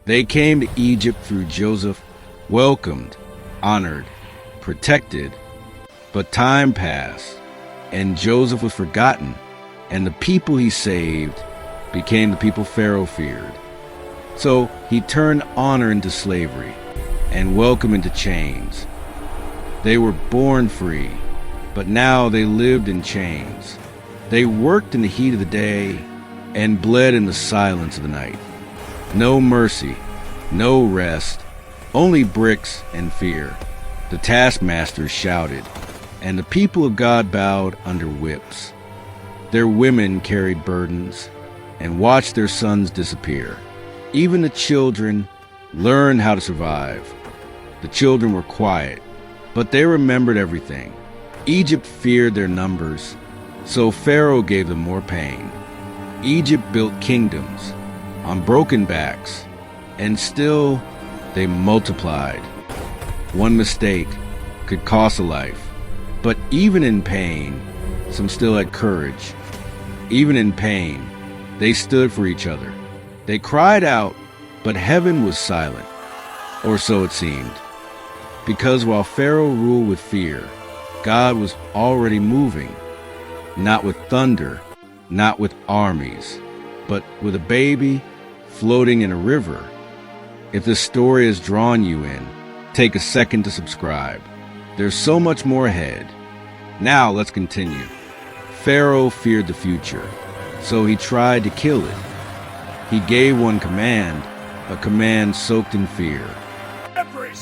They came to Egypt through Joseph, welcomed, honored, protected. But time passed, and Joseph was forgotten, and the people he saved became the people Pharaoh feared. So he turned honor into slavery and welcome into chains. They were born free, but now they lived in chains. They worked in the heat of the day and bled in the silence of the night. No mercy, no rest, only bricks and fear. The taskmasters shouted, and the people of God bowed under whips. Their women carried burdens and watched their sons disappear. Even the children learned how to survive. The children were quiet, but they remembered everything. Egypt feared their numbers, so Pharaoh gave them more pain. Egypt built kingdoms on broken backs, and still they multiplied. One mistake could cost a life, but even in pain, some still had courage. Even in pain, they stood for each other. They cried out, but heaven was silent, or so it seemed. Because while Pharaoh ruled with fear, God was already moving, not with thunder, not with armies, but with a baby floating in a river. If this story has drawn you in, take a second to subscribe. There's so much more ahead. Now let's continue. Pharaoh feared the future, so he tried to kill it. He gave one command, a command soaked in fear. Every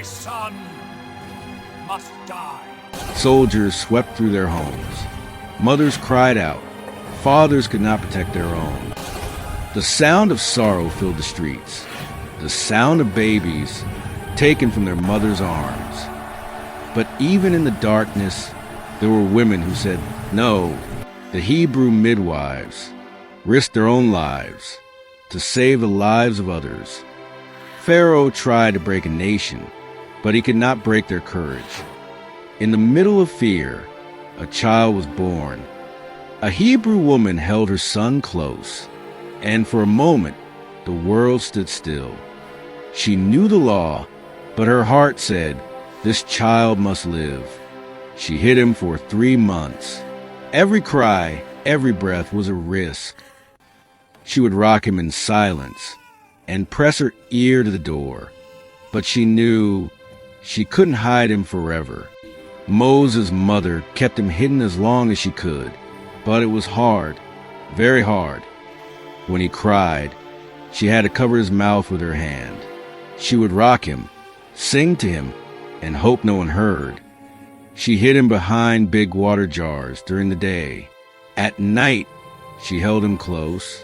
son must die. Soldiers swept through their homes. Mothers cried out. Fathers could not protect their own. The sound of sorrow filled the streets. The sound of babies taken from their mother's arms. But even in the darkness, there were women who said no. The Hebrew midwives risked their own lives to save the lives of others. Pharaoh tried to break a nation, but he could not break their courage. In the middle of fear, a child was born. A Hebrew woman held her son close, and for a moment, the world stood still. She knew the law, but her heart said, "This child must live." She hid him for 3 months. Every cry, every breath was a risk. She would rock him in silence and press her ear to the door. But she knew she couldn't hide him forever. Moses' mother kept him hidden as long as she could, but it was hard, very hard. When he cried, she had to cover his mouth with her hand. She would rock him, sing to him, and hope no one heard. She hid him behind big water jars during the day. At night, she held him close,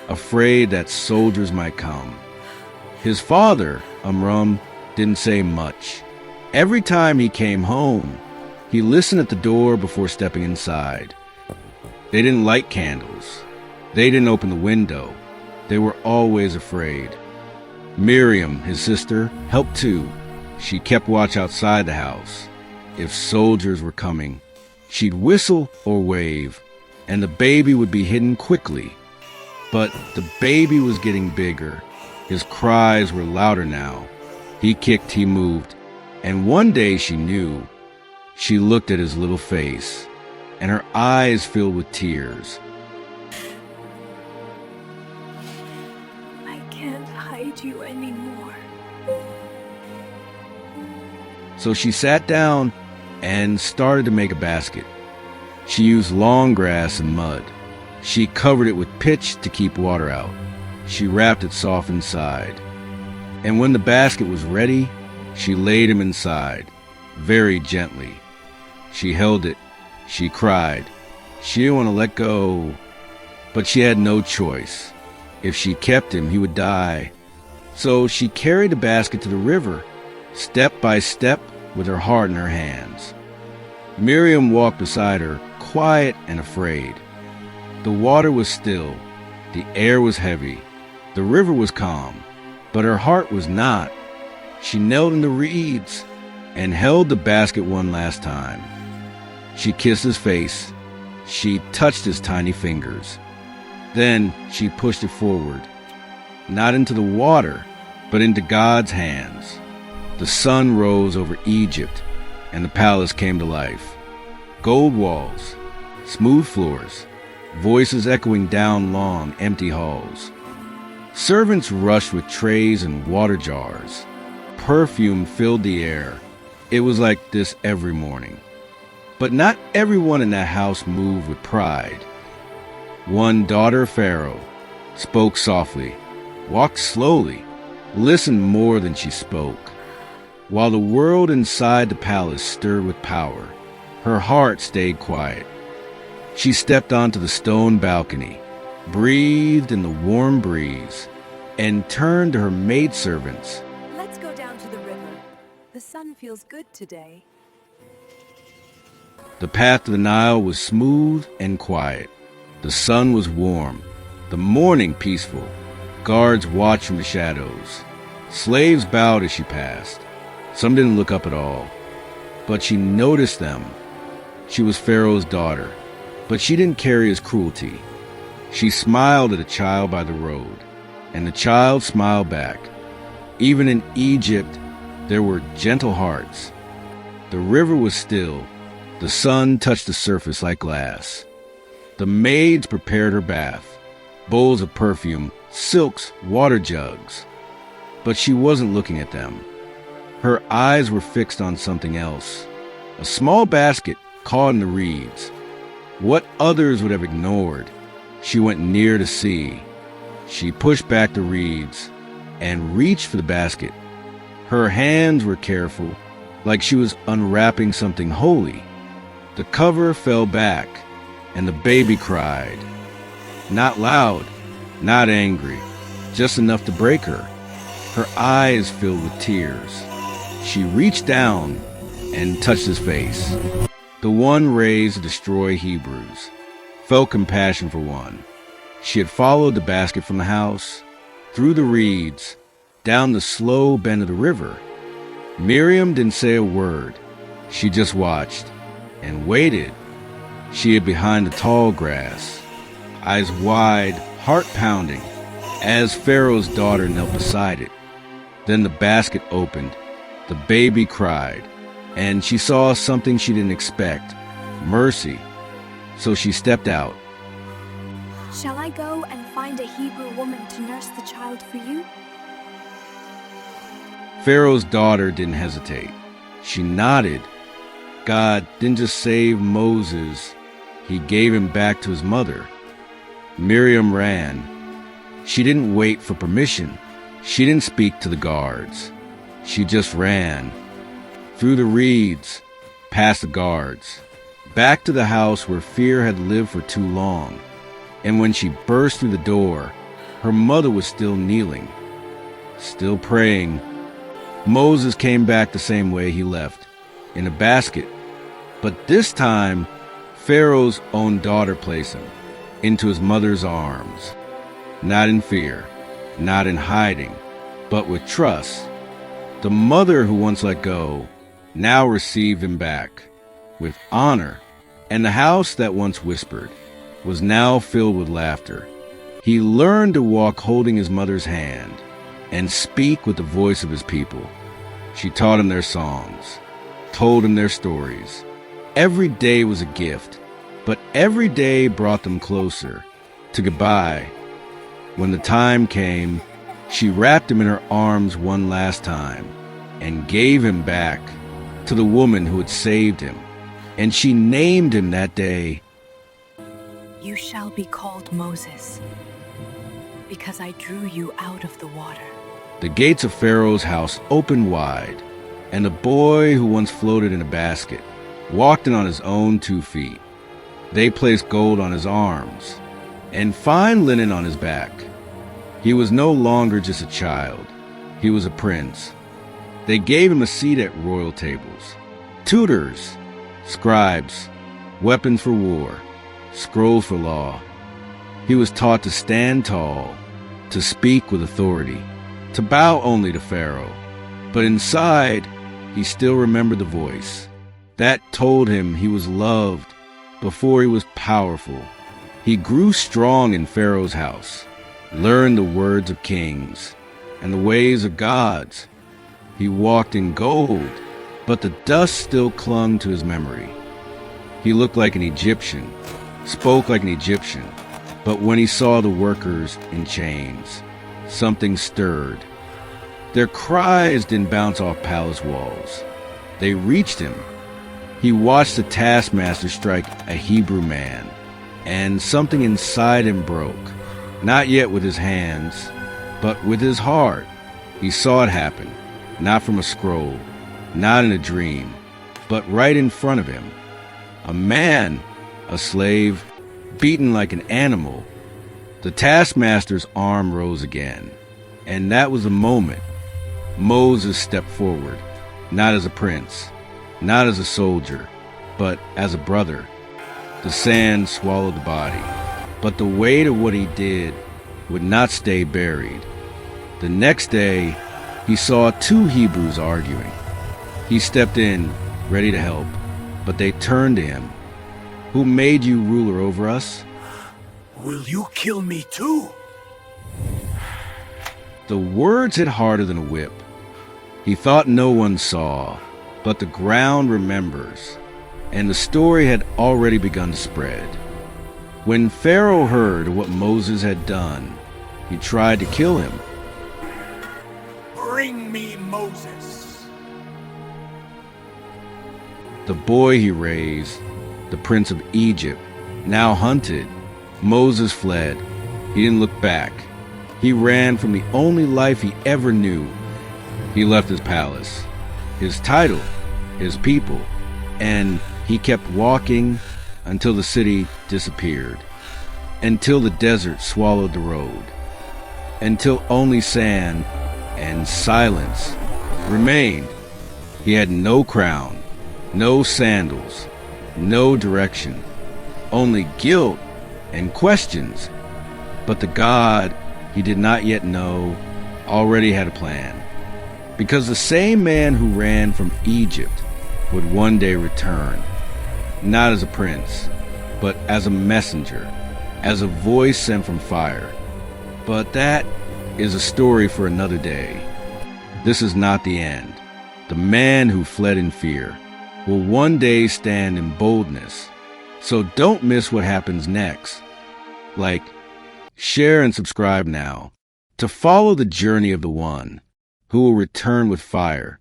afraid that soldiers might come. His father, Amram, didn't say much. Every time he came home, he listened at the door before stepping inside. They didn't light candles. They didn't open the window. They were always afraid. Miriam, his sister, helped too. She kept watch outside the house. If soldiers were coming, she'd whistle or wave, and the baby would be hidden quickly. But the baby was getting bigger. His cries were louder now. He kicked, he moved, and one day she knew. She looked at his little face, and her eyes filled with tears. I can't hide you anymore. So she sat down and started to make a basket. She used long grass and mud. She covered it with pitch to keep water out. She wrapped it soft inside. And when the basket was ready, she laid him inside, very gently. She held it. She cried. She didn't want to let go, but she had no choice. If she kept him, he would die. So she carried the basket to the river, step by step, with her heart in her hands. Miriam walked beside her, quiet and afraid. The water was still. The air was heavy. The river was calm, but her heart was not. She knelt in the reeds and held the basket one last time. She kissed his face. She touched his tiny fingers. Then she pushed it forward, not into the water, but into God's hands. The sun rose over Egypt, and the palace came to life. Gold walls, smooth floors, voices echoing down long, empty halls. Servants rushed with trays and water jars. Perfume filled the air. It was like this every morning. But not everyone in that house moved with pride. One daughter of Pharaoh spoke softly, walked slowly, listened more than she spoke. While the world inside the palace stirred with power, her heart stayed quiet. She stepped onto the stone balcony, breathed in the warm breeze, and turned to her maidservants. Let's go down to the river. The sun feels good today. The path to the Nile was smooth and quiet. The sun was warm, the morning peaceful. Guards watched from the shadows. Slaves bowed as she passed. Some didn't look up at all, but she noticed them. She was Pharaoh's daughter, but she didn't carry his cruelty. She smiled at a child by the road, and the child smiled back. Even in Egypt, there were gentle hearts. The river was still. The sun touched the surface like glass. The maids prepared her bath, bowls of perfume, silks, water jugs. But she wasn't looking at them. Her eyes were fixed on something else. A small basket caught in the reeds. What others would have ignored, she went near to see. She pushed back the reeds and reached for the basket. Her hands were careful, like she was unwrapping something holy. The cover fell back, and the baby cried. Not loud, not angry, just enough to break her. Her eyes filled with tears. She reached down and touched his face. The one raised to destroy Hebrews felt compassion for one. She had followed the basket from the house, through the reeds, down the slow bend of the river. Miriam didn't say a word. She just watched and waited. She hid behind the tall grass, eyes wide, heart pounding, as Pharaoh's daughter knelt beside it. Then the basket opened. The baby cried, and she saw something she didn't expect, mercy. So she stepped out. Shall I go and find a Hebrew woman to nurse the child for you? Pharaoh's daughter didn't hesitate. She nodded. God didn't just save Moses, he gave him back to his mother. Miriam ran. She didn't wait for permission. She didn't speak to the guards. She just ran. Through the reeds, past the guards, back to the house where fear had lived for too long. And when she burst through the door, her mother was still kneeling, still praying. Moses came back the same way he left, in a basket. But this time, Pharaoh's own daughter placed him into his mother's arms, not in fear, not in hiding, but with trust. The mother who once let go now received him back with honor, and the house that once whispered was now filled with laughter. He learned to walk holding his mother's hand and speak with the voice of his people. She taught him their songs, told him their stories. Every day was a gift, but every day brought them closer to goodbye. When the time came, she wrapped him in her arms one last time and gave him back to the woman who had saved him. And she named him that day. You shall be called Moses, because I drew you out of the water. The gates of Pharaoh's house opened wide, and the boy who once floated in a basket walked in on his own 2 feet. They placed gold on his arms and fine linen on his back. He was no longer just a child. He was a prince. They gave him a seat at royal tables, tutors, scribes, weapons for war, scrolls for law. He was taught to stand tall, to speak with authority, to bow only to Pharaoh. But inside, he still remembered the voice that told him he was loved before he was powerful. He grew strong in Pharaoh's house, learned the words of kings and the ways of gods. He walked in gold, but the dust still clung to his memory. He looked like an Egyptian, spoke like an Egyptian, but when he saw the workers in chains, something stirred. Their cries didn't bounce off palace walls. They reached him. He watched the taskmaster strike a Hebrew man, and something inside him broke, not yet with his hands, but with his heart. He saw it happen, not from a scroll, not in a dream, but right in front of him. A man, a slave, beaten like an animal. The taskmaster's arm rose again, and that was the moment Moses stepped forward, not as a prince, not as a soldier, but as a brother. The sand swallowed the body, but the weight of what he did would not stay buried. The next day, he saw two Hebrews arguing. He stepped in, ready to help, but they turned to him. "Who made you ruler over us?" Will you kill me too? The words hit harder than a whip. He thought no one saw, but the ground remembers, and the story had already begun to spread. When Pharaoh heard what Moses had done, he tried to kill him. Bring me Moses. The boy he raised, the prince of Egypt, now hunted. Moses fled. He didn't look back. He ran from the only life he ever knew. He left his palace, his title, his people, and he kept walking until the city disappeared, until the desert swallowed the road, until only sand and silence remained. He had no crown, no sandals, no direction, only guilt and questions. But the God he did not yet know already had a plan, because the same man who ran from Egypt would one day return, not as a prince, but as a messenger, as a voice sent from fire. But that is a story for another day. This is not the end. The man who fled in fear will one day stand in boldness. So don't miss what happens next. Like, share and subscribe now to follow the journey of the one who will return with fire